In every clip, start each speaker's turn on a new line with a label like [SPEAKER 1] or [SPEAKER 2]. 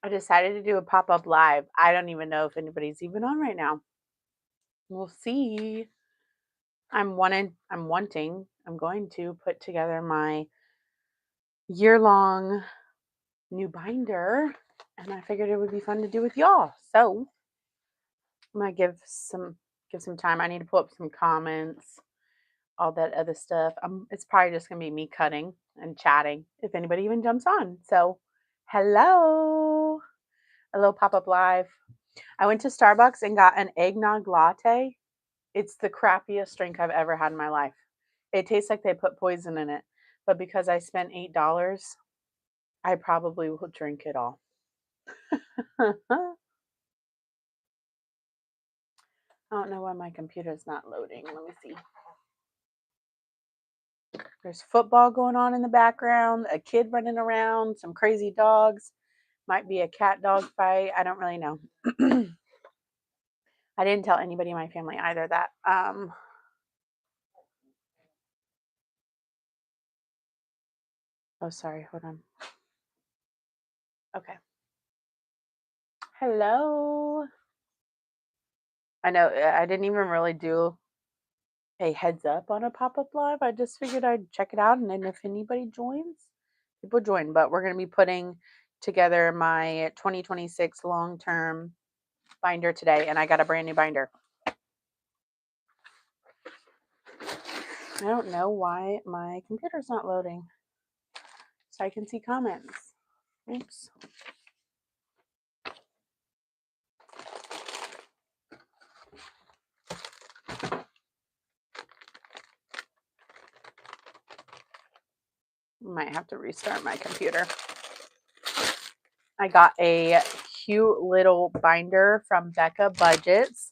[SPEAKER 1] I decided to do a pop-up live. I don't even know if anybody's even on right now. We'll see. I'm going to put together my year-long new binder, and I figured it would be fun to do with y'all. So I'm gonna give some time. I need to pull up some comments, all that other stuff. It's probably just gonna be me cutting and chatting if anybody even jumps on. So hello, a little pop-up live. I went to Starbucks and got an eggnog latte. It's the crappiest drink I've ever had in my life. It tastes like they put poison in it. But because I spent $8, I probably will drink it all. I don't know why my computer's not loading. Let me see. There's football going on in the background, a kid running around, some crazy dogs. Might be a cat dog fight. I don't really know. I didn't tell anybody in my family either that oh sorry, hold on. Okay. Hello. I know I didn't even really do a heads up on a pop-up live. I just figured I'd check it out, and then if anybody joins, people join. But we're going to be putting together my 2026 long-term binder today, and I got a brand new binder. I don't know why my computer's not loading, so I can see comments. Oops. Might have to restart my computer. I got a cute little binder from ShadesBudgets.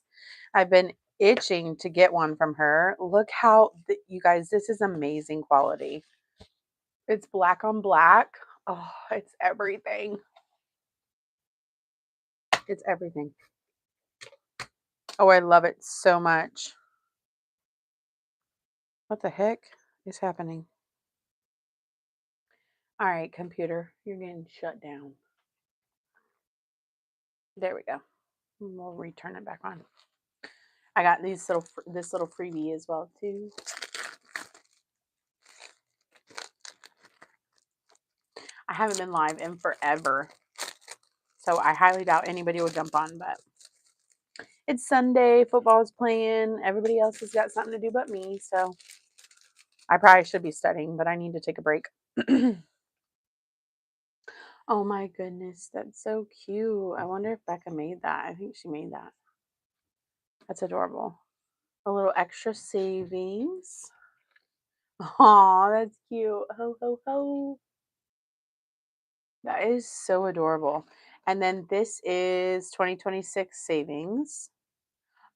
[SPEAKER 1] I've been itching to get one from her. Look how, you guys, this is amazing quality. It's black on black. Oh, it's everything. It's everything. Oh, I love it so much. What the heck is happening? All right, computer, you're getting shut down. There we go. We'll return it back on. I got this little freebie as well too. I haven't been live in forever, so I highly doubt anybody will jump on, but it's Sunday, football's playing, everybody else has got something to do but me, so I probably should be studying, but I need to take a break. Oh my goodness, that's so cute. I wonder if Becca made that. I think she made that. That's adorable. A little extra savings. Oh, that's cute. Ho, ho, ho. That is so adorable. And then this is 2026 savings.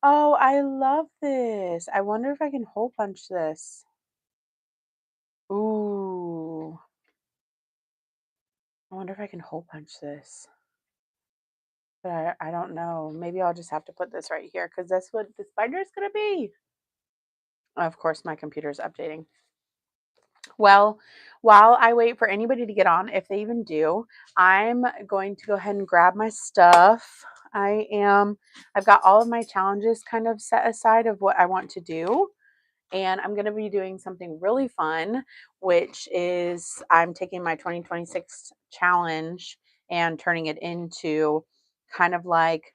[SPEAKER 1] Oh, I love this. I wonder if I can hole punch this. Ooh. I wonder if I can hole punch this. But I don't know. Maybe I'll just have to put this right here because that's what this binder is going to be. Of course, my computer's updating. Well, while I wait for anybody to get on, if they even do, I'm going to go ahead and grab my stuff. I've got all of my challenges kind of set aside of what I want to do. And I'm going to be doing something really fun, which is I'm taking my 2026 challenge and turning it into kind of like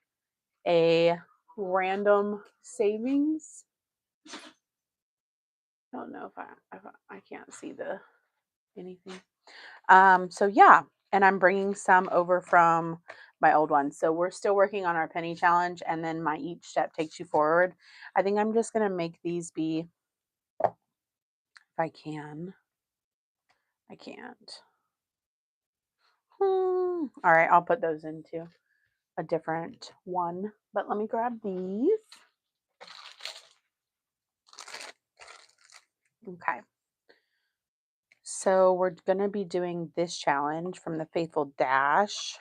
[SPEAKER 1] a random savings. I don't know if I can't see anything. So yeah, and I'm bringing some over from my old one. So we're still working on our penny challenge, and then my each step takes you forward. I think I'm just gonna make these be, if I can. I can't. All right, I'll put those into a different one. But let me grab these. Okay. So we're gonna be doing this challenge from the Faithful Dash.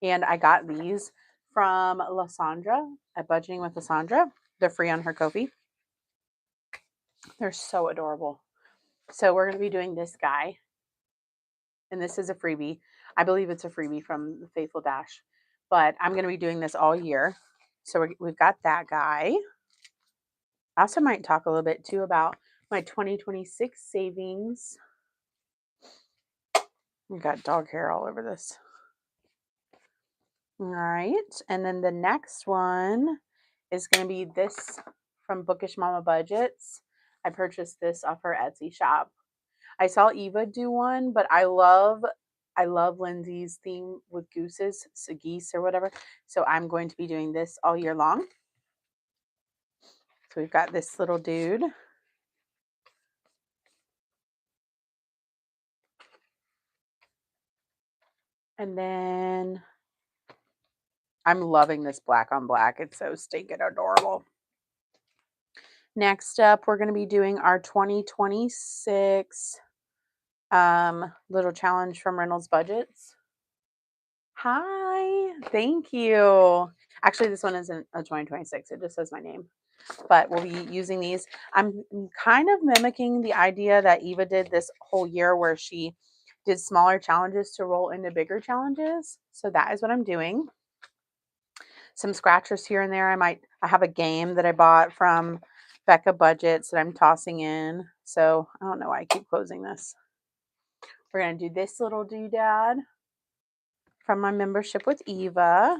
[SPEAKER 1] And I got these from Lysandra at Budgeting with Lysandra. They're free on her Ko-fi. They're so adorable. So we're going to be doing this guy. and this is a freebie. I believe it's a freebie from the Faithful Dash, but I'm going to be doing this all year. So we've got that guy. I also might talk a little bit too about my 2026 savings. We've got dog hair all over this. All right. And then the next one is going to be this from Bookish Mama Budgets. I purchased this off her Etsy shop. I saw Eva do one, but I love Lindsay's theme with gooses, so geese or whatever. So I'm going to be doing this all year long. So we've got this little dude. And then I'm loving this black on black. It's so stinking adorable. Next up, we're going to be doing our 2026 little challenge from ShadesBudgets. Hi, thank you. Actually, this one isn't a 2026. It just says my name. But we'll be using these. I'm kind of mimicking the idea that Eva did this whole year where she did smaller challenges to roll into bigger challenges. So that is what I'm doing. Some scratchers here and there. I have a game that I bought from ShadesBudgets that I'm tossing in. So I don't know why I keep closing this. We're going to do this little doodad from my membership with Eva.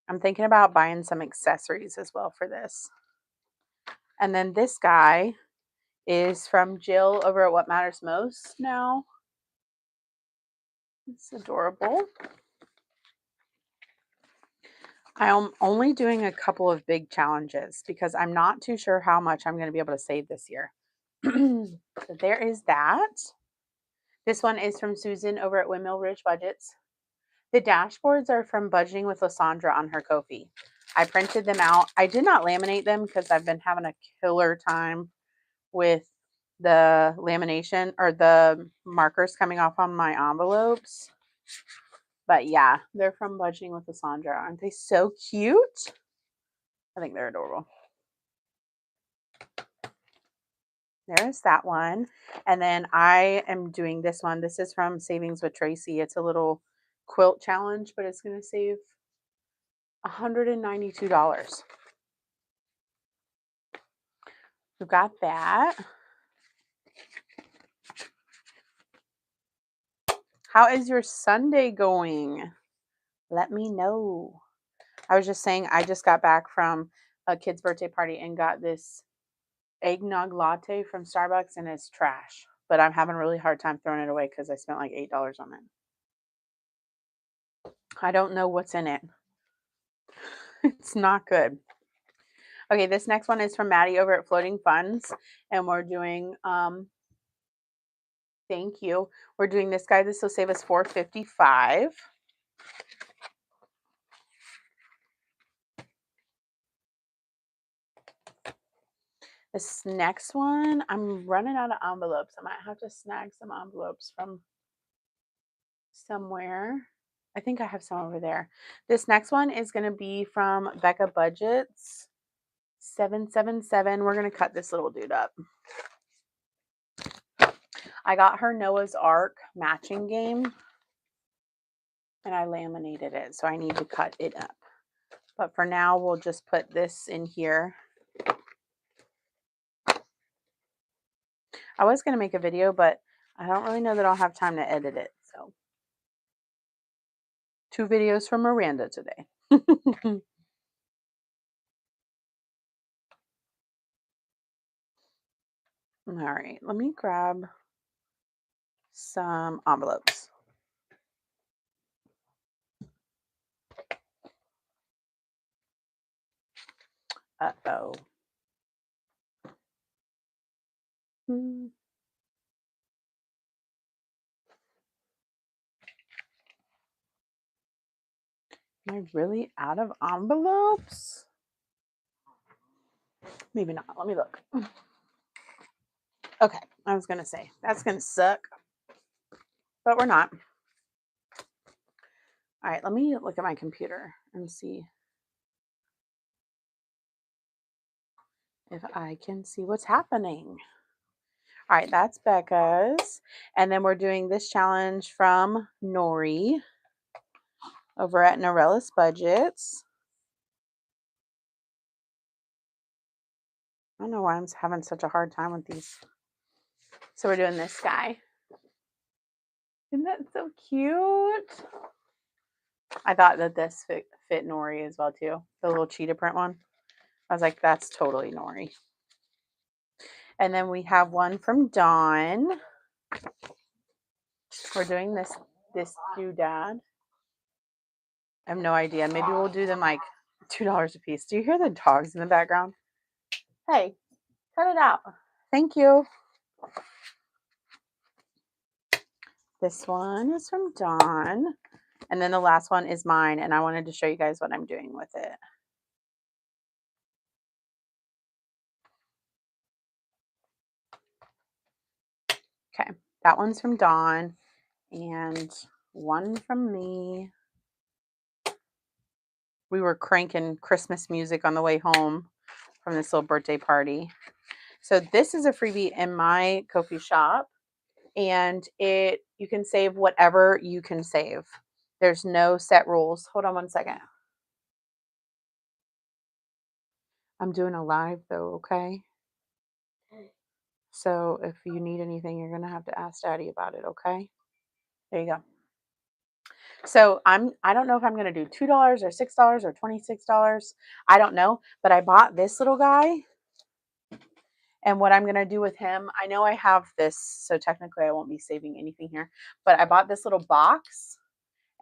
[SPEAKER 1] I'm thinking about buying some accessories as well for this. And then this guy is from Jill over at What Matters Most now. It's adorable. I am only doing a couple of big challenges because I'm not too sure how much I'm going to be able to save this year. So there is that. This one is from Susan over at Windmill Ridge Budgets. The dashboards are from Budgeting with Lysandra on her Ko-fi. I printed them out. I did not laminate them because I've been having a killer time with the lamination or the markers coming off on my envelopes. But yeah, they're from Budgeting with Lysandra. Aren't they so cute? I think they're adorable. There's that one. And then I am doing this one. This is from Savings with Tracy. It's a little quilt challenge, but it's going to save $192. We've got that. How is your Sunday going? Let me know. I was just saying, I just got back from a kid's birthday party and got this eggnog latte from Starbucks, and it's trash. But I'm having a really hard time throwing it away because I spent like $8 on it. I don't know what's in it. It's not good. Okay, this next one is from Maddie over at Floating Funds, and we're doing thank you. We're doing this guy. This will save us $4.55. This next one, I'm running out of envelopes. I might have to snag some envelopes from somewhere. I think I have some over there. This next one is going to be from ShadesBudgets 777. We're going to cut this little dude up. I got her Noah's Ark matching game, and I laminated it, so I need to cut it up. But for now, we'll just put this in here. I was going to make a video, but I don't really know that I'll have time to edit it. So 2 videos from Miranda today. All right, let me grab some envelopes. Uh-oh. Am I really out of envelopes? Maybe not. Let me look. Okay, I was going to say, that's going to suck. But we're not. All right, let me look at my computer and see if I can see what's happening. All right, that's Becca's. And then we're doing this challenge from Nori over at ShadesBudgets. I don't know why I'm having such a hard time with these. So we're doing this guy. Isn't that so cute? I thought that this fit Nori as well too. The little cheetah print one. I was like, that's totally Nori. And then we have one from Dawn. We're doing this doodad. I have no idea. Maybe we'll do them like $2 a piece. Do you hear the dogs in the background? Hey, cut it out. Thank you. This one is from Dawn. And then the last one is mine. And I wanted to show you guys what I'm doing with it. Okay, that one's from Dawn. And one from me. We were cranking Christmas music on the way home from this little birthday party. So this is a freebie in my Ko-fi shop, and you can save whatever you can save. There's no set rules. Hold on one second. I'm doing a live though, okay? So if you need anything, you're gonna have to ask Daddy about it, okay? There you go. So I don't know if I'm gonna do $2 or $6 or $26. I don't know, but I bought this little guy. And what I'm going to do with him, I know I have this, so technically I won't be saving anything here, but I bought this little box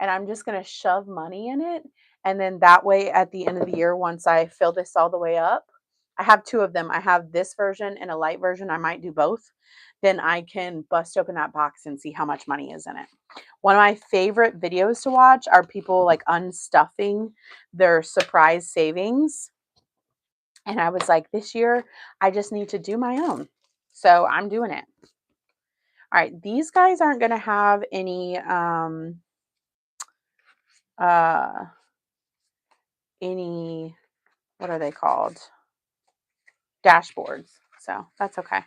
[SPEAKER 1] and I'm just going to shove money in it. And then that way at the end of the year, once I fill this all the way up, I have two of them. I have this version and a light version. I might do both. Then I can bust open that box and see how much money is in it. One of my favorite videos to watch are people like unstuffing their surprise savings. And I was like, this year, I just need to do my own. So I'm doing it. All right, these guys aren't going to have any, what are they called? Dashboards. So that's okay.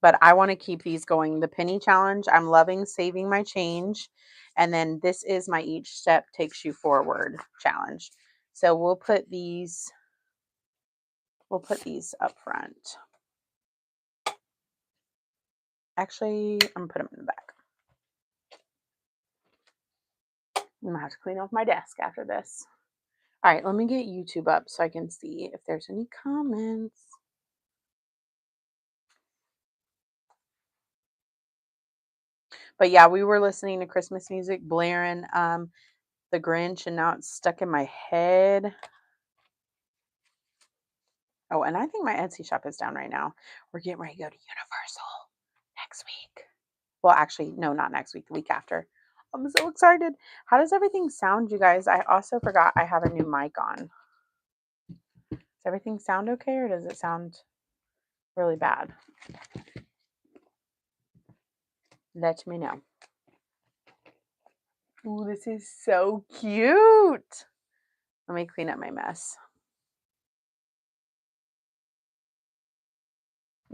[SPEAKER 1] But I want to keep these going. The penny challenge, I'm loving saving my change. And then this is my each step takes you forward challenge. So we'll put these up front. Actually, I'm going to put them in the back. I'm going to have to clean off my desk after this. All right, let me get YouTube up so I can see if there's any comments. But yeah, we were listening to Christmas music, blaring The Grinch, and now it's stuck in my head. Oh, and I think my Etsy shop is down right now. We're getting ready to go to Universal next week. Well, actually, no, not next week, the week after. I'm so excited. How does everything sound, you guys? I also forgot I have a new mic on. Does everything sound okay, or does it sound really bad? Let me know. Ooh, this is so cute. Let me clean up my mess.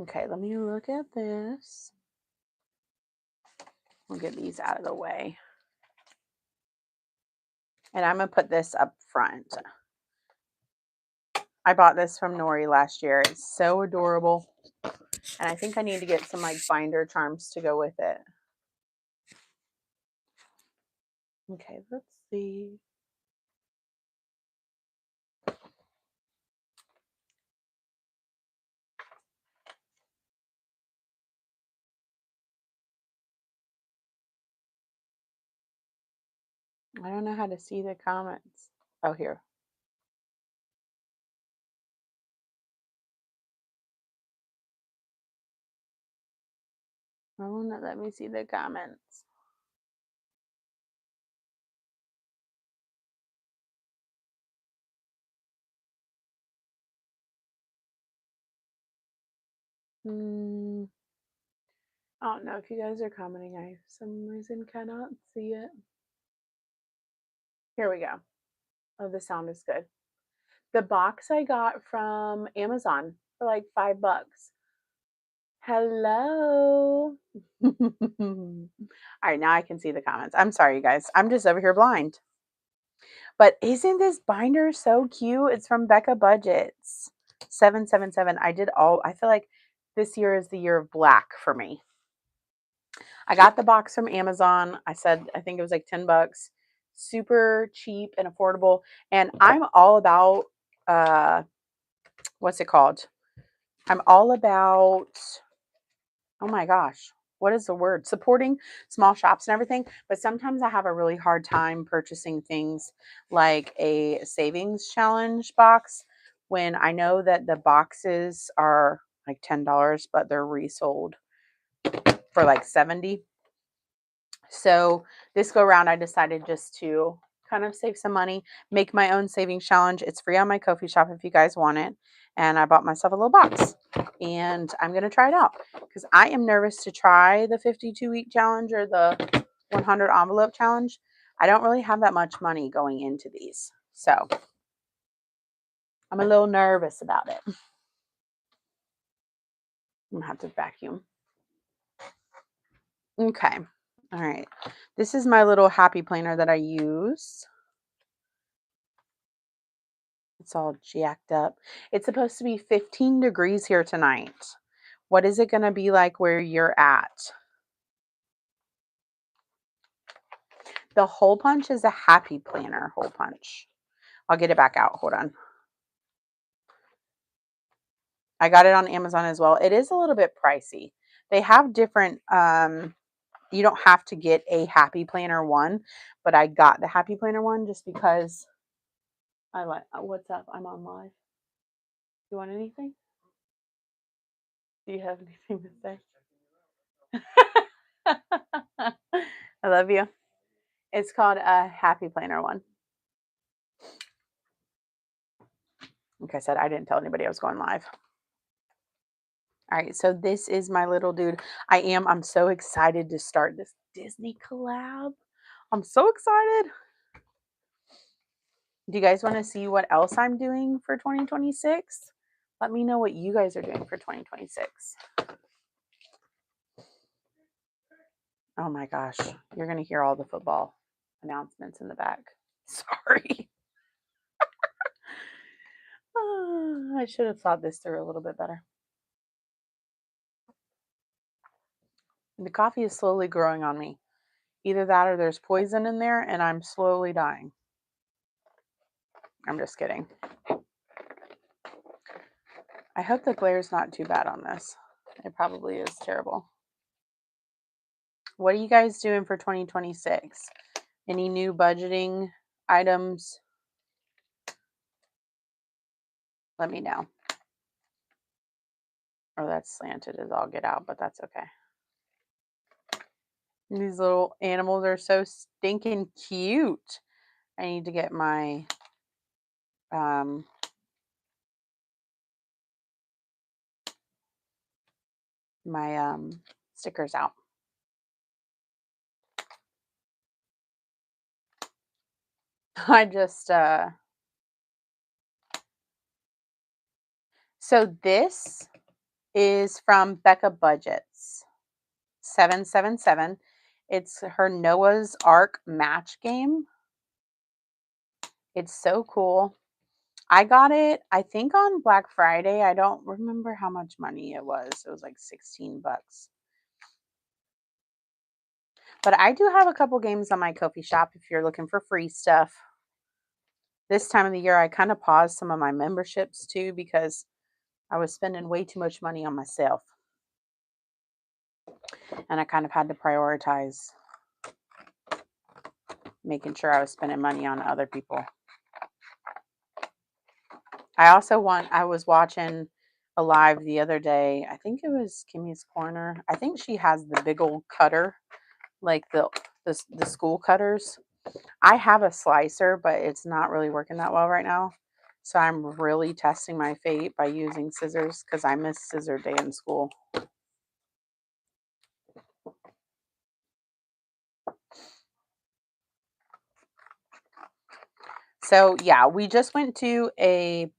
[SPEAKER 1] Okay, let me look at this. We'll get these out of the way. And I'm going to put this up front. I bought this from Nori last year. It's so adorable. And I think I need to get some like binder charms to go with it. Okay, let's see. I don't know how to see the comments. Oh, here. Oh, no, let me see the comments. I don't know if you guys are commenting. I, for some reason, cannot see it. Here we go. Oh, the sound is good. The box I got from Amazon for like $5. Hello. All right, now I can see the comments. I'm sorry, you guys. I'm just over here blind. But isn't this binder so cute? It's from Becca Budgets. 777. I feel like this year is the year of black for me. I got the box from Amazon. I think it was like 10 bucks. Super cheap and affordable. And I'm all about what's it called? I'm all about, oh my gosh, what is the word? Supporting small shops and everything. But sometimes I have a really hard time purchasing things like a savings challenge box when I know that the boxes are like $10, but they're resold for like 70. So this go around, I decided just to kind of save some money, make my own savings challenge. It's free on my Ko-fi shop if you guys want it. And I bought myself a little box and I'm going to try it out because I am nervous to try the 52-week challenge or the 100 envelope challenge. I don't really have that much money going into these. So I'm a little nervous about it. I'm going to have to vacuum. Okay. All right. This is my little happy planner that I use. It's all jacked up. It's supposed to be 15 degrees here tonight. What is it going to be like where you're at? The hole punch is a happy planner hole punch. I'll get it back out. Hold on. I got it on Amazon as well. It is a little bit pricey. They have different, you don't have to get a happy planner one, but I got the happy planner one just because I like, what's up? I'm on live. You want anything? Do you have anything to say? I love you. It's called a happy planner one. Like I said, I didn't tell anybody I was going live. All right, so this is my little dude. I'm so excited to start this Disney collab. I'm so excited. Do you guys want to see what else I'm doing for 2026? Let me know what you guys are doing for 2026. Oh my gosh, you're going to hear all the football announcements in the back. Sorry. I should have thought this through a little bit better. The coffee is slowly growing on me. Either that or there's poison in there and I'm slowly dying. I'm just kidding. I hope the glare is not too bad on this. It probably is terrible. What are you guys doing for 2026? Any new budgeting items? Let me know. Oh, that's slanted as all get out, but that's okay. These little animals are so stinking cute. I need to get my stickers out. I just so this is from Becca Budgets 777. It's her Noah's Ark match game. It's so cool. I got it, I think on Black Friday. I don't remember how much money it was. It was like 16 bucks. But I do have a couple games on my Ko-fi shop if you're looking for free stuff. This time of the year, I kind of paused some of my memberships too because I was spending way too much money on myself. And I kind of had to prioritize making sure I was spending money on other people. I was watching a live the other day. I think it was Kimmy's Corner. I think she has the big old cutter, like the school cutters. I have a slicer, but it's not really working that well right now. So I'm really testing my fate by using scissors because I miss scissor day in school. So yeah, we just went to a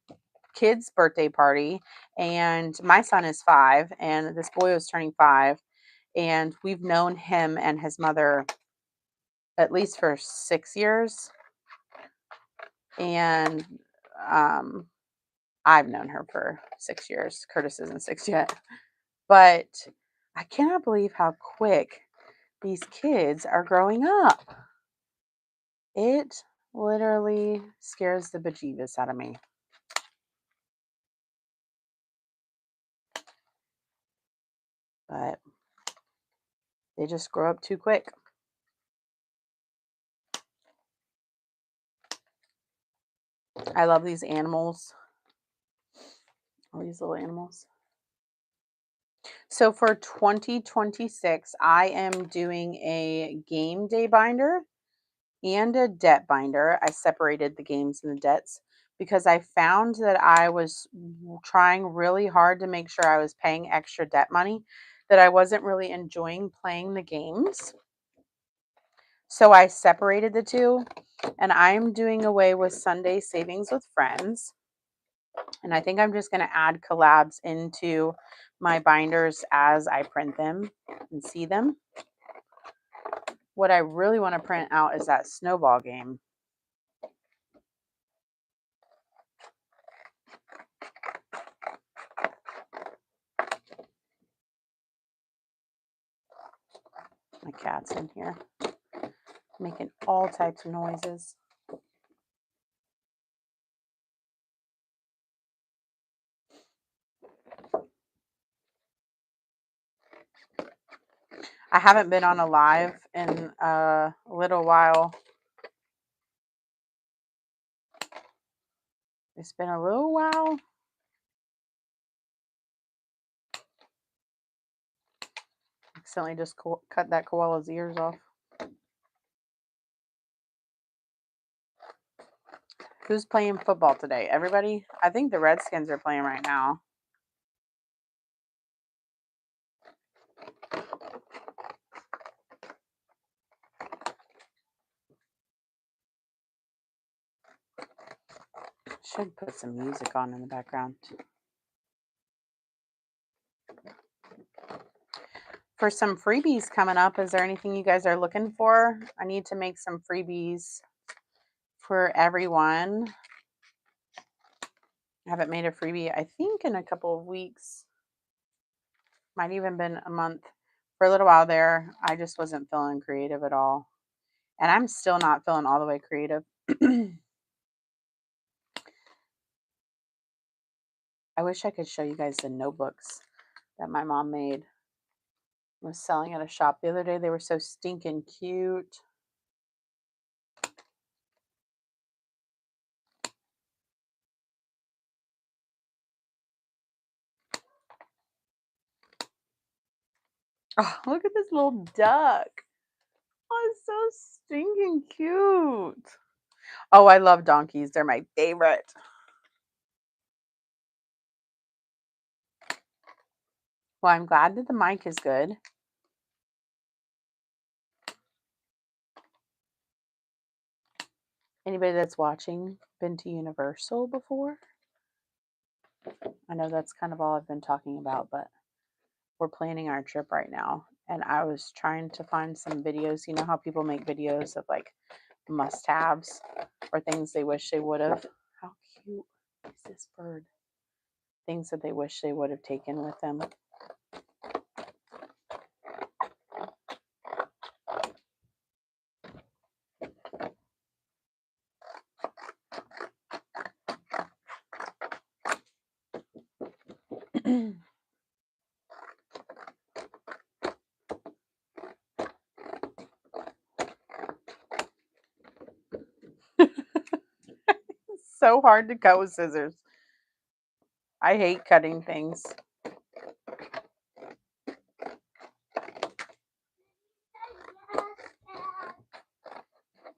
[SPEAKER 1] kid's birthday party, and my son is 5, and this boy was turning 5, and we've known him and his mother at least for 6 years, and I've known her for 6 years. Curtis isn't 6 yet, but I cannot believe how quick these kids are growing up. It literally scares the bejeebus out of me. But they just grow up too quick. I love these animals. All these little animals. So for 2026, I am doing a game day binder and a debt binder. I separated the games and the debts because I found that I was trying really hard to make sure I was paying extra debt money, that I wasn't really enjoying playing the games. So I separated the two, and I'm doing away with Sunday savings with friends. And I think I'm just going to add collabs into my binders as I print them and see them. What I really want to print out is that snowball game. My cat's in here making all types of noises. I haven't been on a live in a little while. It's been a little while. Accidentally just cut that koala's ears off. Who's playing football today? Everybody? I think the Redskins are playing right now. Should put some music on in the background. For some freebies coming up, is there anything you guys are looking for? I need to make some freebies for everyone. I haven't made a freebie, I think, in a couple of weeks. Might even been a month. For a little while there, I just wasn't feeling creative at all. And I'm still not feeling all the way creative. I wish I could show you guys the notebooks that my mom made. I was selling at a shop the other day. They were so stinking cute. Oh, look at this little duck. Oh, it's so stinking cute. Oh, I love donkeys. They're my favorite. Well, I'm glad that the mic is good. Anybody that's watching been to Universal before? I know that's kind of all I've been talking about, but we're planning our trip right now. And I was trying to find some videos. You know how people make videos of like must-haves or things they wish they would have. How cute is this bird? Things that they wish they would have taken with them. It's so hard to cut with scissors. I hate cutting things.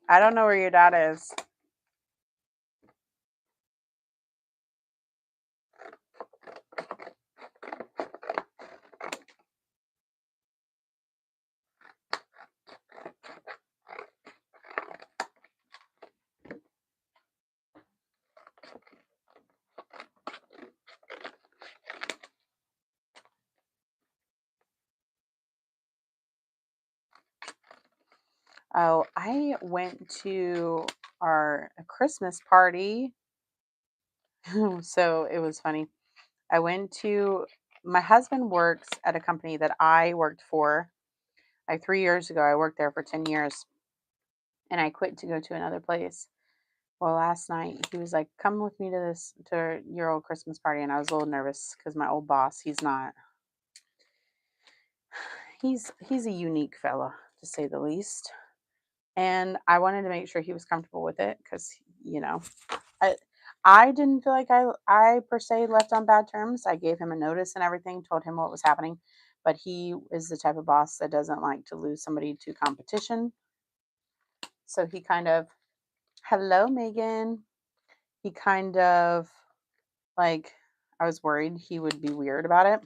[SPEAKER 1] I don't know where your dad is. Oh, I went to our Christmas party. So it was funny. I went to My husband works at a company that I worked for. Like 3 years ago, I worked there for 10 years and I quit to go to another place. Well, last night he was like, "Come with me to your old Christmas party," and I was a little nervous because my old boss, he's a unique fella to say the least, and I wanted to make sure he was comfortable with it because you know I I didn't feel like I per se left on bad terms. I gave him a notice and everything, told him what was happening, but he is the type of boss that doesn't like to lose somebody to competition. So he kind of, hello, Megan. He kind of like, I was worried he would be weird about it.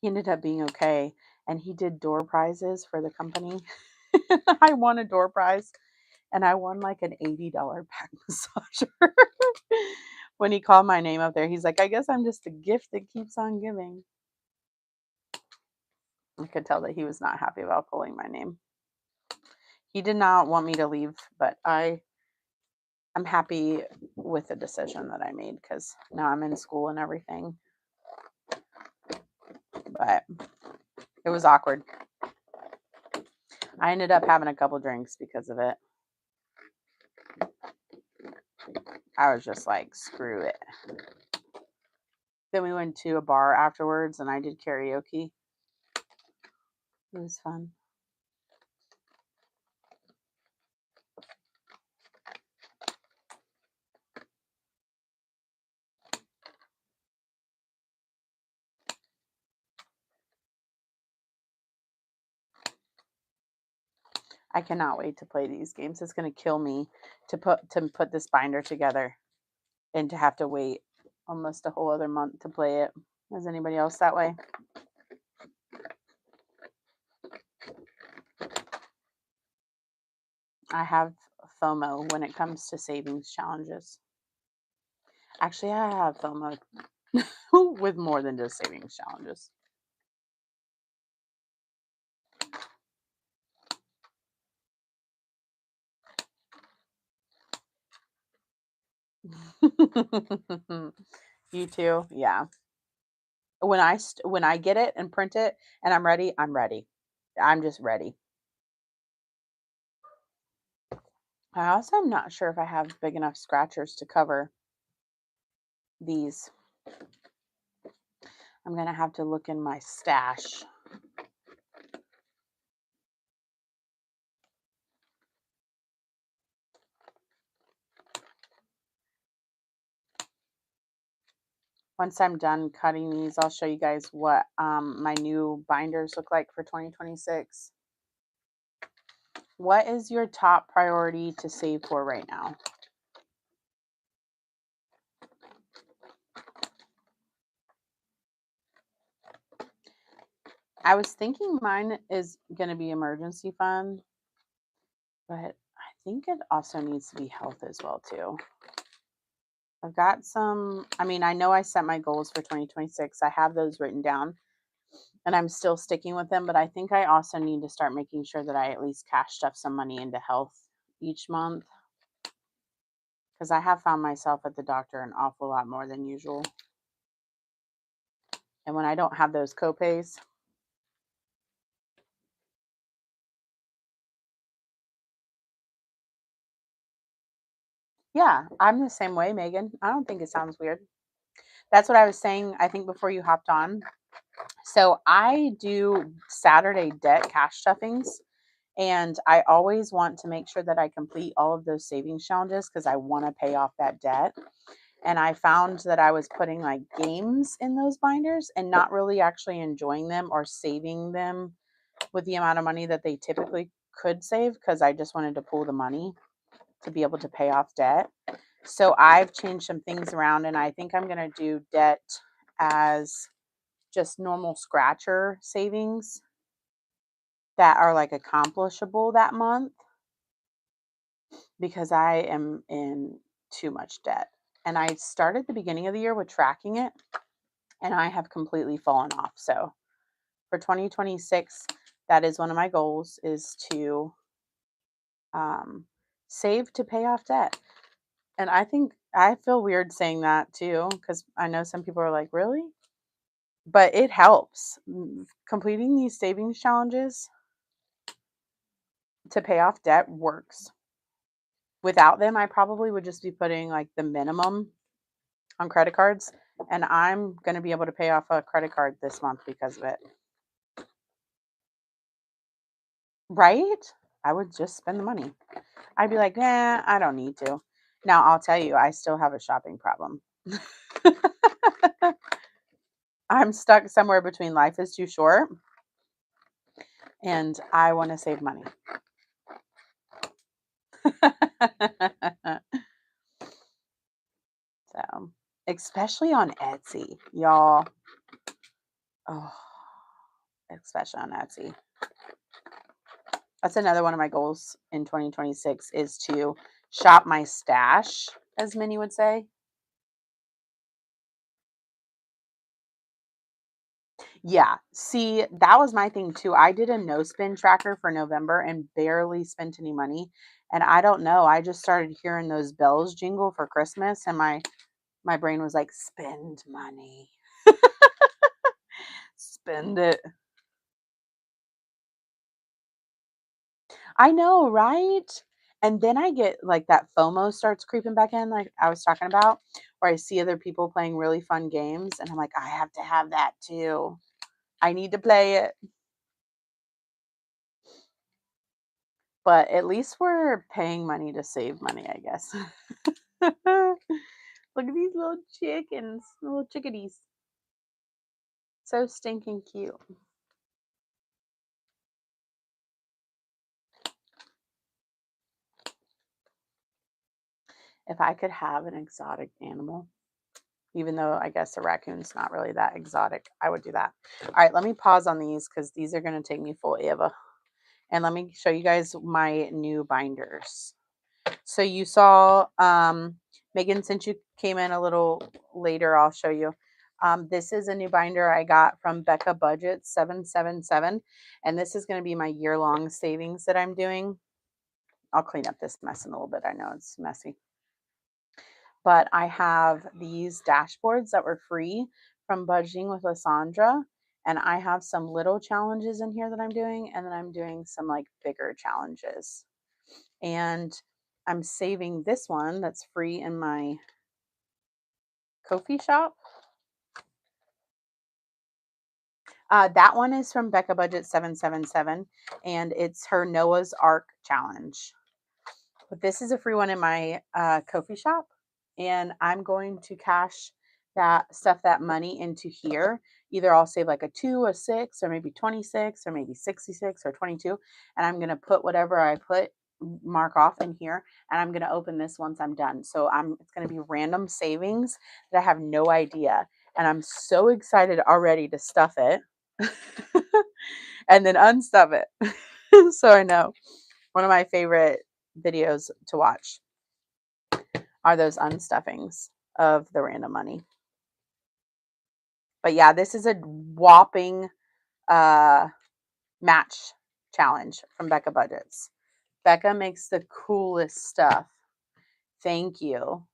[SPEAKER 1] He ended up being okay, and he did door prizes for the company. I won a door prize, and I won like an $80 back massager. When he called my name up there, he's like, "I guess I'm just a gift that keeps on giving." I could tell that he was not happy about pulling my name. He did not want me to leave, but I'm happy with the decision that I made because now I'm in school and everything. But it was awkward. I ended up having a couple drinks because of it. I was just like, screw it. Then we went to a bar afterwards and I did karaoke. It was fun. I cannot wait to play these games. It's going to kill me to put this binder together and to have to wait almost a whole other month to play it. Is anybody else that way? I have FOMO when it comes to savings challenges. Actually, I have FOMO with more than just savings challenges. You too? Yeah. When I get it and print it and I'm ready, I'm ready. I'm just ready. I also am not sure if I have big enough scratchers to cover these. I'm going to have to look in my stash. Once I'm done cutting these, I'll show you guys what my new binders look like for 2026. What is your top priority to save for right now? I was thinking mine is going to be emergency fund, but I think it also needs to be health as well too. I've got some, I mean, I know I set my goals for 2026. I have those written down and I'm still sticking with them, but I think I also need to start making sure that I at least cash stuff some money into health each month because I have found myself at the doctor an awful lot more than usual. And when I don't have those copays, yeah, I'm the same way, Megan. I don't think it sounds weird. That's what I was saying, I think, before you hopped on. So I do Saturday debt cash stuffings, and I always want to make sure that I complete all of those savings challenges because I want to pay off that debt. And I found that I was putting like games in those binders and not really actually enjoying them or saving them with the amount of money that they typically could save because I just wanted to pull the money to be able to pay off debt. So I've changed some things around and I think I'm going to do debt as just normal scratcher savings that are like accomplishable that month because I am in too much debt. And I started the beginning of the year with tracking it and I have completely fallen off. So for 2026, that is one of my goals is to Save to pay off debt. And I think I feel weird saying that too, because I know some people are like, really? But it helps. Completing these savings challenges to pay off debt works. Without them, I probably would just be putting like the minimum on credit cards. And I'm going to be able to pay off a credit card this month because of it. Right? I would just spend the money. I'd be like, nah, I don't need to. Now, I'll tell you, I still have a shopping problem. I'm stuck somewhere between life is too short and I want to save money. So, especially on Etsy, y'all. Oh, especially on Etsy. That's another one of my goals in 2026 is to shop my stash, as many would say. Yeah. See, that was my thing too. I did a no spend tracker for November and barely spent any money. And I don't know. I just started hearing those bells jingle for Christmas and my brain was like, spend money. Spend it. I know, right? And then I get like that FOMO starts creeping back in, like I was talking about, where I see other people playing really fun games and I'm like, I have to have that too. I need to play it. But at least we're paying money to save money, I guess. Look at these little chickens, little chickadees. So stinking cute. If I could have an exotic animal, even though I guess a raccoon's not really that exotic, I would do that. All right, let me pause on these because these are going to take me full Eva. And let me show you guys my new binders. So you saw, Megan, since you came in a little later, I'll show you. This is a new binder I got from ShadesBudgets 777. And this is going to be my year-long savings that I'm doing. I'll clean up this mess in a little bit. I know it's messy. But I have these dashboards that were free from Budgeting with Lysandra. And I have some little challenges in here that I'm doing. And then I'm doing some like bigger challenges. And I'm saving this one that's free in my Ko-fi shop. That one is from ShadesBudgets 777. And it's her Noah's Ark challenge. But this is a free one in my Ko-fi shop. And I'm going to cash that money into here. Either I'll save like a 2, a 6, or maybe 26, or maybe 66, or 22. And I'm going to put whatever I mark off in here. And I'm going to open this once I'm done. So it's going to be random savings that I have no idea. And I'm so excited already to stuff it. And then unstuff it. So I know. One of my favorite videos to watch are those unstuffings of the random money. But yeah, this is a whopping match challenge from ShadesBudgets. Becca makes the coolest stuff. Thank you.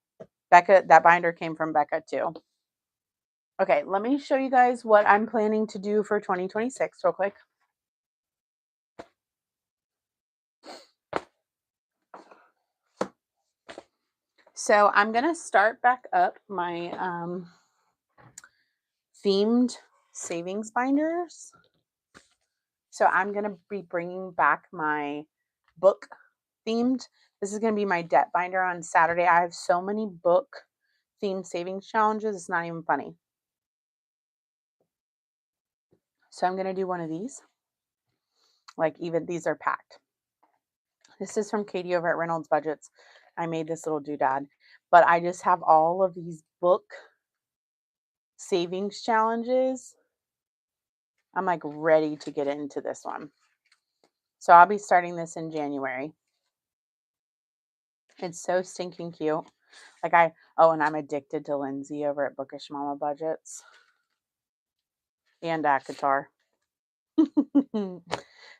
[SPEAKER 1] Becca, that binder came from Becca too. Okay, let me show you guys what I'm planning to do for 2026 real quick. So I'm going to start back up my themed savings binders. So I'm going to be bringing back my book themed. This is going to be my debt binder on Saturday. I have so many book themed savings challenges. It's not even funny. So I'm going to do one of these. Like even these are packed. This is from Katie over at Reynolds Budgets. I made this little doodad. But I just have all of these book savings challenges. I'm like ready to get into this one. So I'll be starting this in January. It's so stinking cute. Like and I'm addicted to Lindsay over at Bookish Mama Budgets. And Akatar.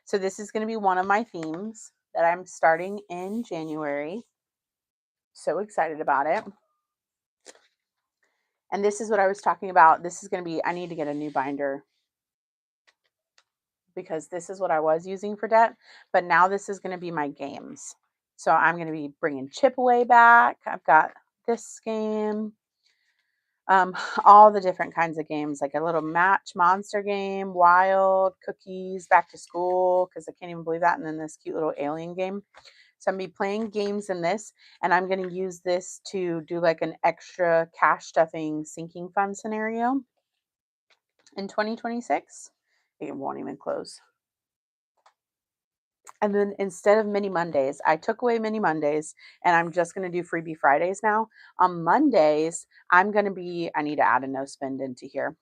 [SPEAKER 1] So this is going to be one of my themes. that I'm starting in January. So excited about it. And this is what I was talking about. This is going to be, I need to get a new binder because this is what I was using for debt, but now this is going to be my games. So I'm going to be bringing Chip Away back. I've got this game, all the different kinds of games, like a little match monster game, wild, cookies, back to school, because I can't even believe that. And then this cute little alien game. So I'm going to be playing games in this, and I'm going to use this to do like an extra cash stuffing sinking fund scenario in 2026. It won't even close. And then instead of mini Mondays, I took away mini Mondays and I'm just going to do freebie Fridays now. On Mondays, I need to add a no spend into here.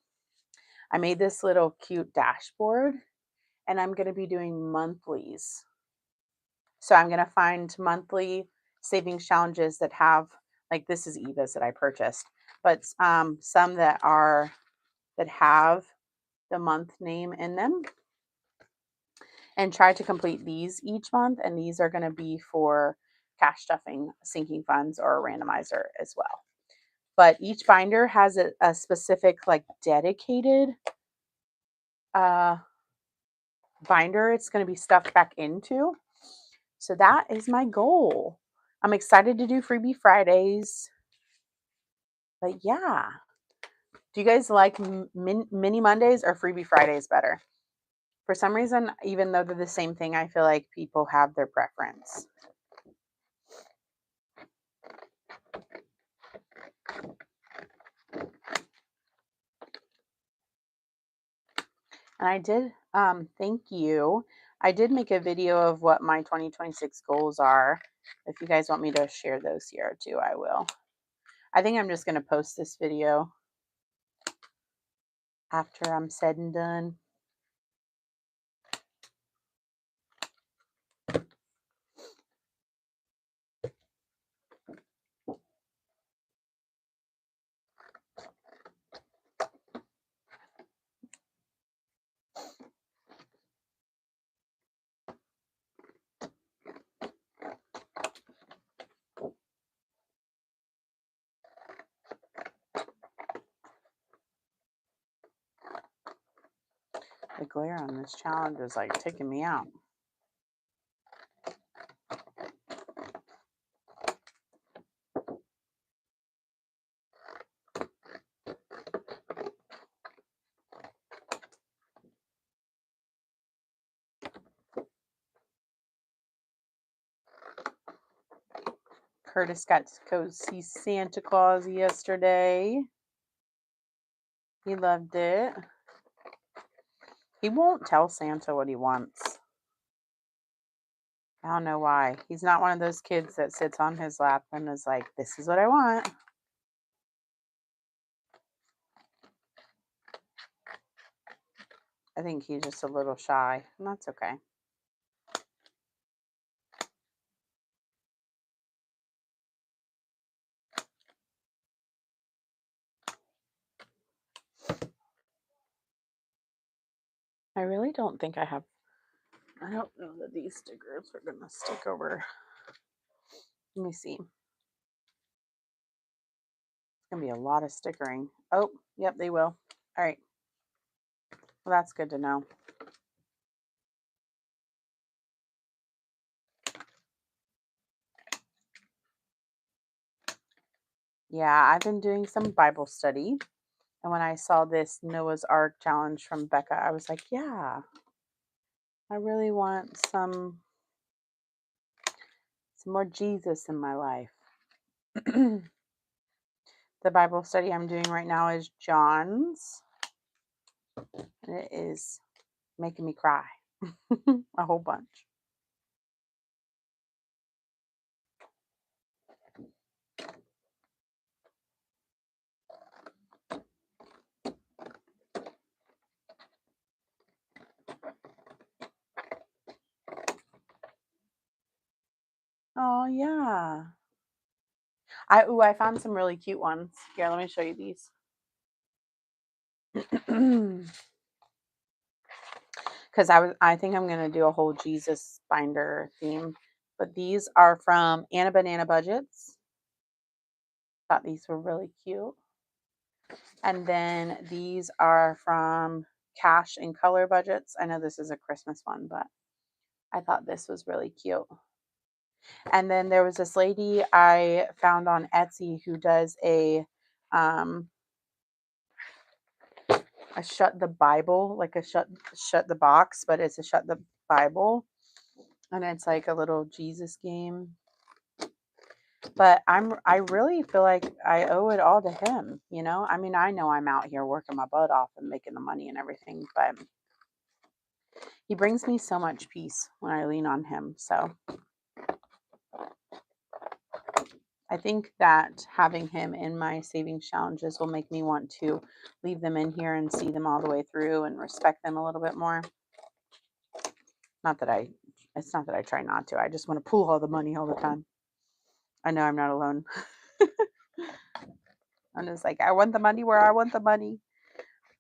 [SPEAKER 1] I made this little cute dashboard and I'm going to be doing monthlies. So I'm going to find monthly savings challenges that have, like this is Eva's that I purchased, but some that have the month name in them, and try to complete these each month. And these are going to be for cash stuffing, sinking funds, or a randomizer as well. But each binder has a specific, like, dedicated binder it's going to be stuffed back into. So that is my goal. I'm excited to do freebie Fridays. But yeah. Do you guys like mini Mondays or freebie Fridays better? For some reason, even though they're the same thing, I feel like people have their preference. And I did, thank you. I did make a video of what my 2026 goals are. If you guys want me to share those here too, I will. I think I'm just going to post this video after I'm said and done. The glare on this challenge is like taking me out. Curtis got to go see Santa Claus yesterday. He loved it. He won't tell Santa what he wants. I don't know why. He's not one of those kids that sits on his lap and is like, this is what I want. I think he's just a little shy, and that's okay. I really don't think I don't know that these stickers are going to stick over. Let me see. It's going to be a lot of stickering. Oh, yep, they will. All right. Well, that's good to know. Yeah, I've been doing some Bible study. And when I saw this Noah's Ark challenge from Becca, I was like, yeah, I really want some more Jesus in my life. The Bible study I'm doing right now is John's. And it is making me cry a whole bunch. Oh, yeah. I found some really cute ones. Here, let me show you these. because I think I'm gonna do a whole Jesus binder theme. But these are from Anna Banana Budgets. Thought these were really cute. And then these are from Cash and Color Budgets. I know this is a Christmas one, but I thought this was really cute. And then there was this lady I found on Etsy who does a shut the Bible, like a shut the box, but it's a shut the Bible. And it's like a little Jesus game. But I really feel like I owe it all to him, you know? I mean, I know I'm out here working my butt off and making the money and everything, but he brings me so much peace when I lean on him. So I think that having him in my savings challenges will make me want to leave them in here and see them all the way through and respect them a little bit more. It's not that I try not to. I just want to pool all the money all the time. I know I'm not alone. I'm just like, I want the money where I want the money.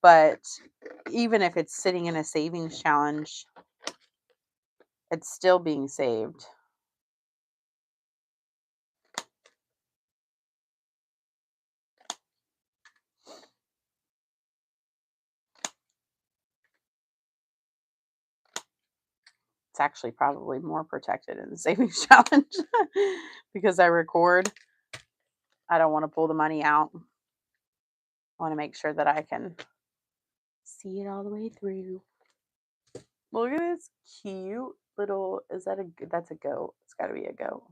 [SPEAKER 1] But even if it's sitting in a savings challenge, it's still being saved. It's actually probably more protected in the savings challenge because I record. I don't want to pull the money out. I want to make sure that I can see it all the way through. Look at this cute little, that's a goat. It's got to be a goat.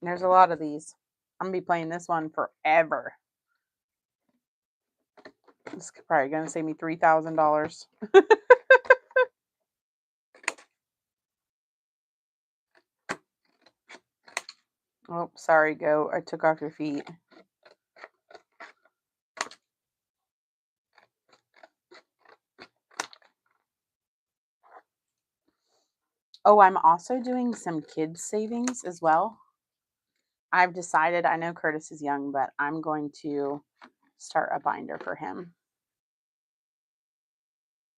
[SPEAKER 1] There's a lot of these. I'm going to be playing this one forever. This is probably going to save me $3,000. Oh, sorry, goat. I took off your feet. Oh, I'm also doing some kids savings as well. I've decided, I know Curtis is young, but I'm going to start a binder for him.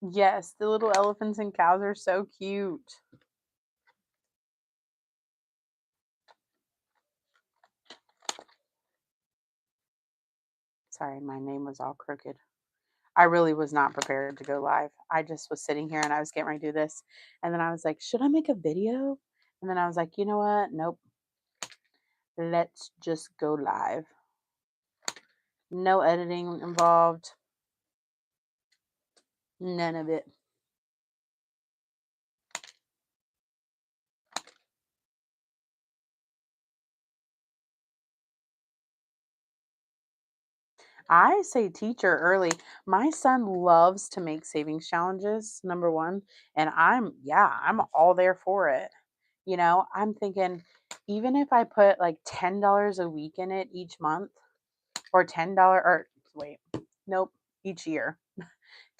[SPEAKER 1] Yes, the little elephants and cows are so cute. Sorry, my name was all crooked. I really was not prepared to go live. I just was sitting here and I was getting ready to do this. And then I was like, should I make a video? And then I was like, you know what? Nope. Let's just go live. No editing involved. None of it. I say teacher early. My son loves to make savings challenges, number one. And I'm all there for it. You know, I'm thinking even if I put like $10 a week in it each month or $10 or wait, nope, each year.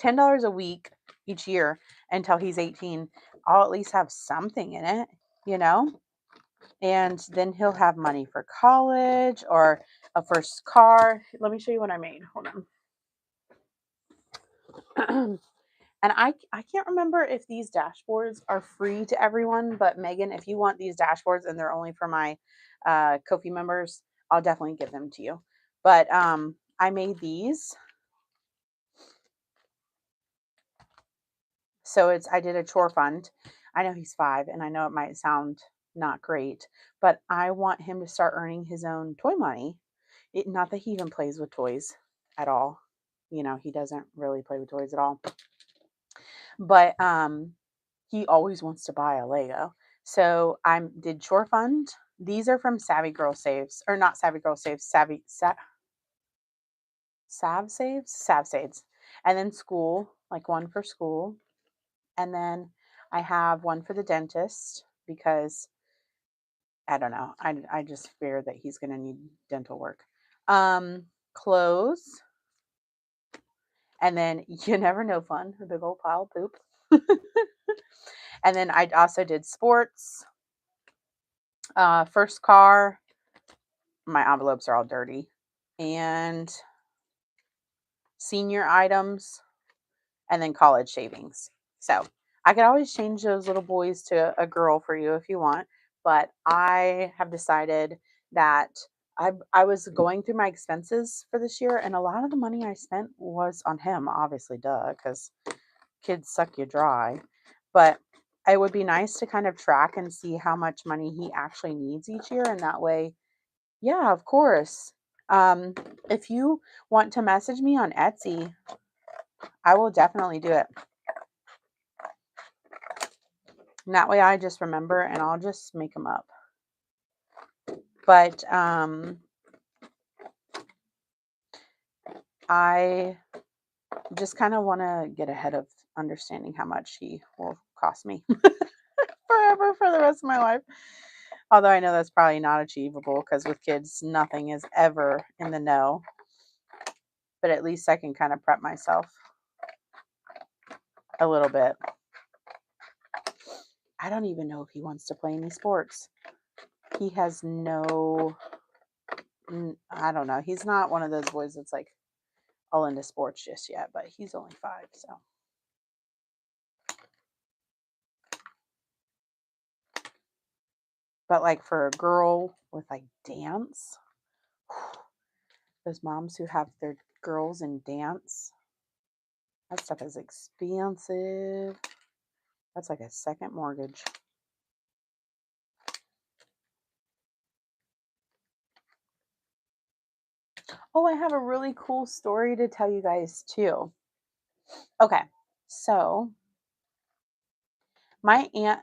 [SPEAKER 1] $10 a week each year until he's 18, I'll at least have something in it, you know? And then he'll have money for college or a first car. Let me show you what I made. Hold on. And I can't remember if these dashboards are free to everyone, but Megan, if you want these dashboards and they're only for my Ko-fi members, I'll definitely give them to you. But I made these. So I did a chore fund. I know he's 5 and I know it might sound not great, but I want him to start earning his own toy money. Not that he even plays with toys at all. You know, he doesn't really play with toys at all. But he always wants to buy a Lego. So I did chore fund. These are from Savvy Girl Saves, or not Savvy Girl Saves, Sav Saves. And then school, like one for school. And then I have one for the dentist because I don't know. I just fear that he's going to need dental work. Clothes. And then you never know fun, a big old pile of poop. And then I also did sports, first car. My envelopes are all dirty. And senior items, and then college shavings. So I could always change those little boys to a girl for you if you want, but I have decided that I was going through my expenses for this year, and a lot of the money I spent was on him, obviously, duh, because kids suck you dry. But it would be nice to kind of track and see how much money he actually needs each year, and that way, yeah, of course. Um, if you want to message me on Etsy, I will definitely do it. And that way I just remember and I'll just make them up. But I just kind of want to get ahead of understanding how much he will cost me forever for the rest of my life. Although I know that's probably not achievable because with kids, nothing is ever in the know. But at least I can kind of prep myself a little bit. I don't even know if he wants to play any sports. He has no, I don't know. He's not one of those boys that's like all into sports just yet, but he's only 5, so. But like for a girl with like dance, those moms who have their girls in dance, that stuff is expensive. That's like a second mortgage. Oh, I have a really cool story to tell you guys too. Okay, so my aunt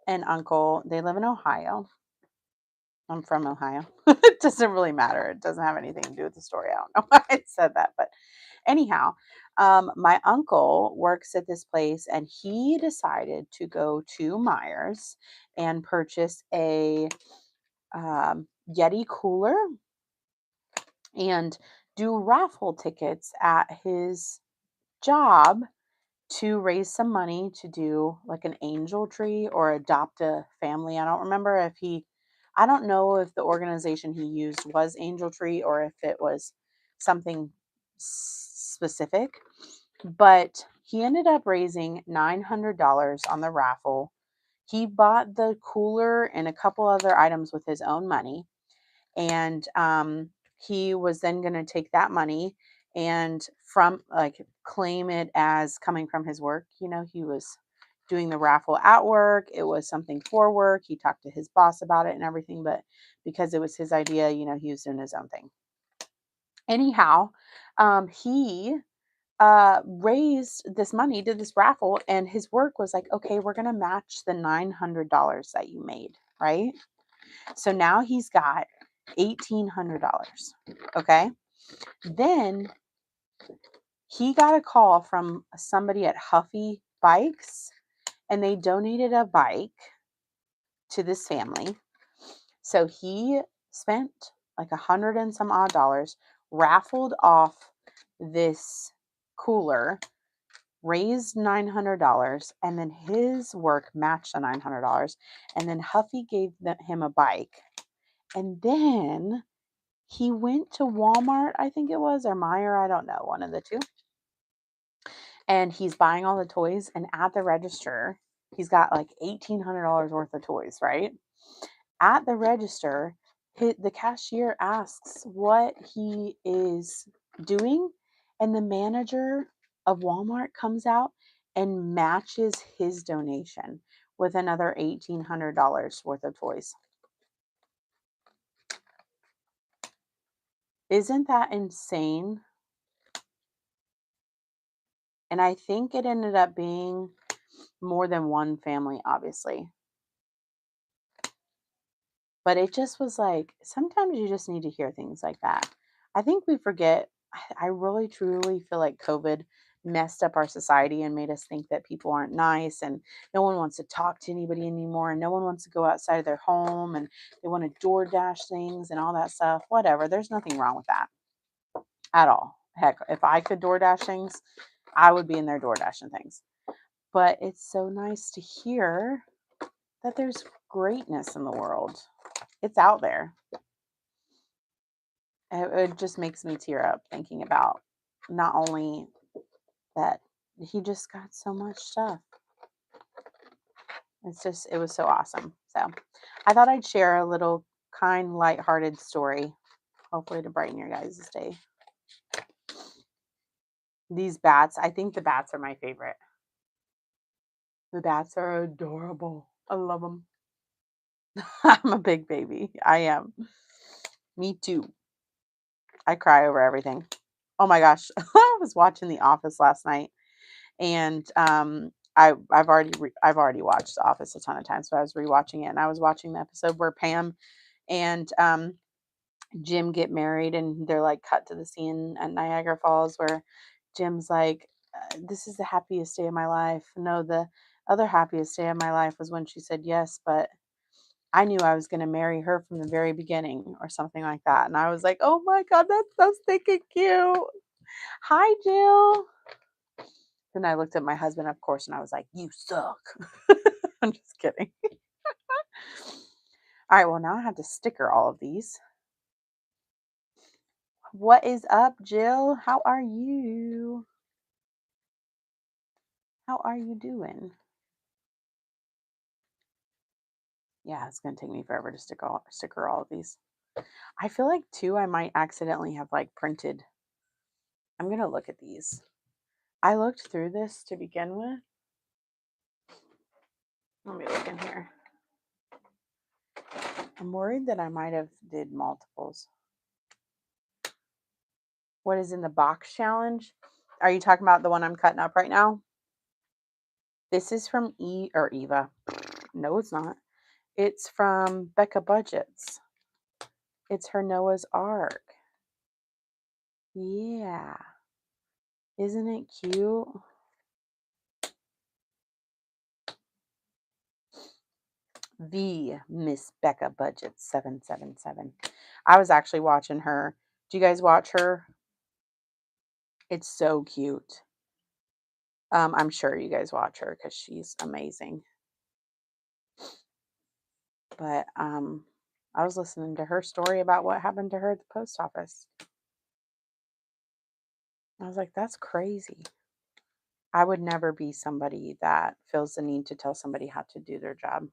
[SPEAKER 1] and uncle, they live in Ohio. I'm from Ohio. It doesn't really matter. It doesn't have anything to do with the story. I don't know why I said that, but anyhow, my uncle works at this place and he decided to go to Myers and purchase a Yeti cooler and do raffle tickets at his job to raise some money to do like an angel tree or adopt a family. I don't know if the organization he used was Angel Tree or if it was something specific, but he ended up raising $900 on the raffle. He bought the cooler and a couple other items with his own money. And he was then going to take that money and from like claim it as coming from his work. He was doing the raffle at work. It was something for work. He talked to his boss about it and everything, but because it was his idea, he was doing his own thing. Anyhow, he raised this money, did this raffle, and his work was like, okay, we're going to match the $900 that you made, right? So now he's got $1,800. Okay. Then he got a call from somebody at Huffy Bikes and they donated a bike to this family. So he spent like $100 and some odd dollars, raffled off this cooler, raised $900, and then his work matched the $900. And then Huffy gave him a bike. And then he went to Walmart, I think it was, or Meijer, I don't know, one of the two. And he's buying all the toys. And at the register, he's got like $1,800 worth of toys, right? At the register, the cashier asks what he is doing. And the manager of Walmart comes out and matches his donation with another $1,800 worth of toys. Isn't that insane? And I think it ended up being more than one family, obviously. But it just was like, sometimes you just need to hear things like that. I think we forget. I really, truly feel like COVID messed up our society and made us think that people aren't nice and no one wants to talk to anybody anymore and no one wants to go outside of their home and they want to DoorDash things and all that stuff. Whatever. There's nothing wrong with that at all. Heck, if I could DoorDash things, I would be in there DoorDashing things. But it's so nice to hear that there's greatness in the world. It's out there. It just makes me tear up thinking about not only that, he just got so much stuff. It was so awesome. So I thought I'd share a little kind, lighthearted story, hopefully to brighten your guys' day. These bats, I think the bats are my favorite. The bats are adorable. I love them. I'm a big baby. I am. Me too. I cry over everything. Oh my gosh. I was watching The Office last night, and I've already watched The Office a ton of times, so I was rewatching it, and I was watching the episode where Pam and Jim get married, and they're like cut to the scene at Niagara Falls where Jim's like, "This is the happiest day of my life." No, the other happiest day of my life was when she said yes, but I knew I was going to marry her from the very beginning, or something like that. And I was like, "Oh my God, that's so stinking cute." Hi, Jill. Then I looked at my husband, of course, and I was like, "You suck." I'm just kidding. All right, well, now I have to sticker all of these. What is up, Jill? How are you? How are you doing? Yeah, it's going to take me forever to sticker all of these. I feel like, too, I might accidentally have like printed. I'm going to look at these. I looked through this to begin with. Let me look in here. I'm worried that I might have did multiples. What is in the box challenge? Are you talking about the one I'm cutting up right now? This is from Eva. No, it's not. It's from ShadesBudgets. It's her Noah's Ark. Yeah. Isn't it cute? The Miss Becca Budget 777. I was actually watching her. Do you guys watch her? It's so cute. I'm sure you guys watch her because she's amazing. But I was listening to her story about what happened to her at the post office. I was like, that's crazy. I would never be somebody that feels the need to tell somebody how to do their job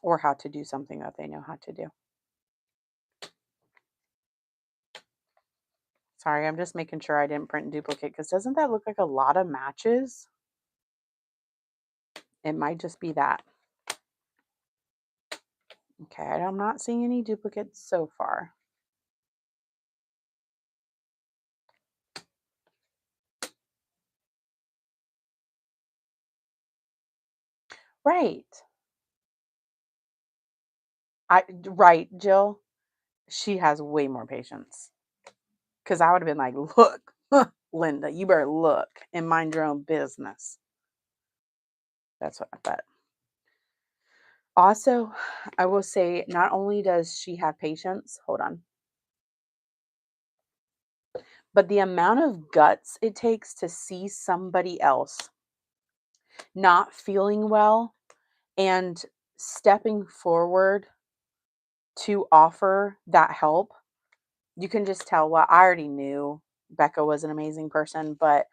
[SPEAKER 1] or how to do something that they know how to do. Sorry, I'm just making sure I didn't print and duplicate, because doesn't that look like a lot of matches? It might just be that. Okay, I'm not seeing any duplicates so far. Right. Right, Jill. She has way more patience. Because I would have been like, look, Linda, you better look and mind your own business. That's what I thought. Also, I will say, not only does she have patience, hold on, but the amount of guts it takes to see somebody else not feeling well and stepping forward to offer that help. You can just tell. Well, I already knew Becca was an amazing person, but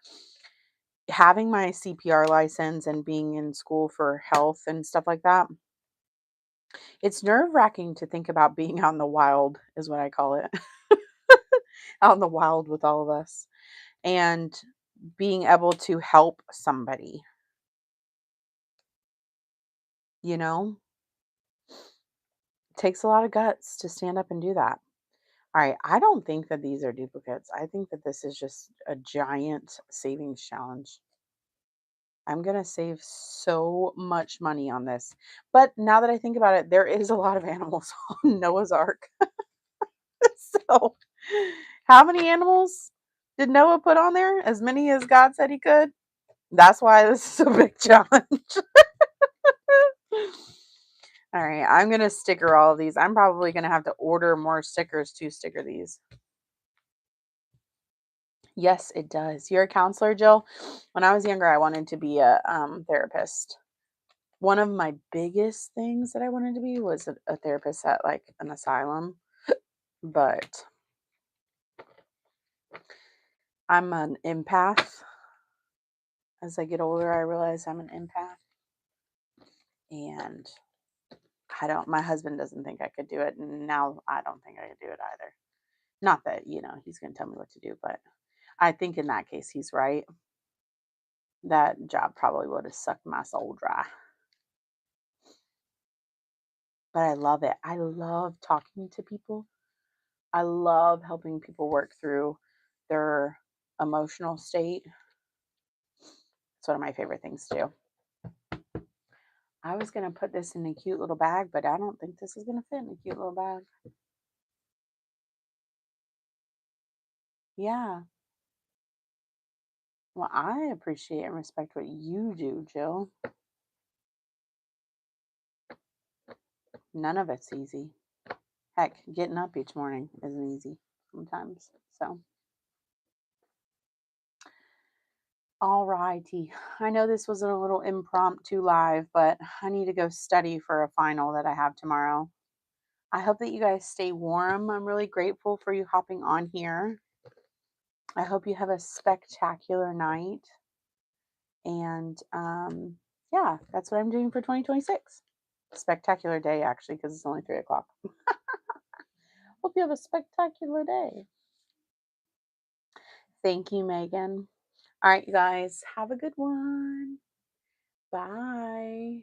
[SPEAKER 1] having my CPR license and being in school for health and stuff like that, it's nerve-wracking to think about being out in the wild, is what I call it. Out in the wild with all of us, and being able to help somebody, you know? It takes a lot of guts to stand up and do that. All right, I don't think that these are duplicates. I think that this is just a giant savings challenge. I'm going to save so much money on this. But now that I think about it, there is a lot of animals on Noah's Ark. So, how many animals did Noah put on there? As many as God said he could. That's why this is a big challenge. All right, I'm going to sticker all of these. I'm probably going to have to order more stickers to sticker these. Yes, it does. You're a counselor, Jill? When I was younger, I wanted to be a therapist. One of my biggest things that I wanted to be was a therapist at like an asylum. But I'm an empath. As I get older, I realize I'm an empath. And my husband doesn't think I could do it. And now I don't think I could do it either. Not that, he's going to tell me what to do, but I think in that case, he's right. That job probably would have sucked my soul dry. But I love it. I love talking to people. I love helping people work through their emotional state. It's one of my favorite things to do. I was going to put this in a cute little bag, but I don't think this is going to fit in a cute little bag. Yeah. Well, I appreciate and respect what you do, Jill. None of it's easy. Heck, getting up each morning isn't easy sometimes. So, all righty. I know this was a little impromptu live, but I need to go study for a final that I have tomorrow. I hope that you guys stay warm. I'm really grateful for you hopping on here. I hope you have a spectacular night. And yeah, that's what I'm doing for 2026. Spectacular day, actually, because it's only 3 o'clock. Hope you have a spectacular day. Thank you, Megan. All right, you guys, have a good one. Bye.